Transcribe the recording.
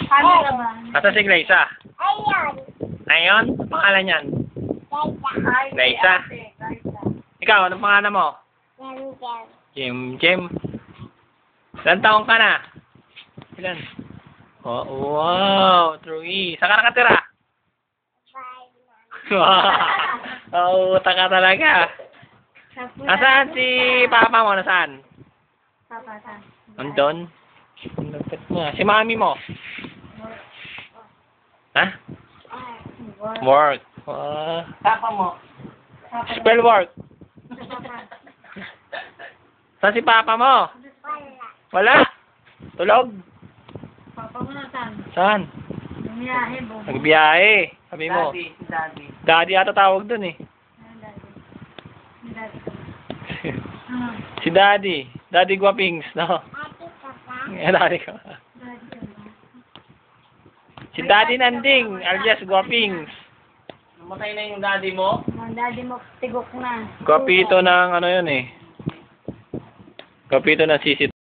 Paano ka ba? Asa si Glaysa? Ayan. Ayon? Ang pangalan niyan? Glaysa. Ikaw, anong pangalan mo? Yan. Jim. Ilan taong ka na? Ilan? Oh, wow, True. Saan ka nakatira? Oo, taka talaga. Nasaan si papa mo? Nasaan? Papa, saan? Andun? Lupit mo. Si mami mo? Ha? Work. Papa mo. Spell work. Saan si papa mo? Wala. Tulog. Papa mo na saan? Saan? Bumiyahe, bobo. Nagbiyahe. Sabi mo. Daddy. Daddy ata tawag dun eh. Daddy. Si Daddy. Daddy Guapings, no? Daddy ko. Si Daddy Nanding, alias Guapings. Namatay na yung daddy mo? Ang daddy mo, tigok na. Guapito ng ano yun eh. Guapito ng sisi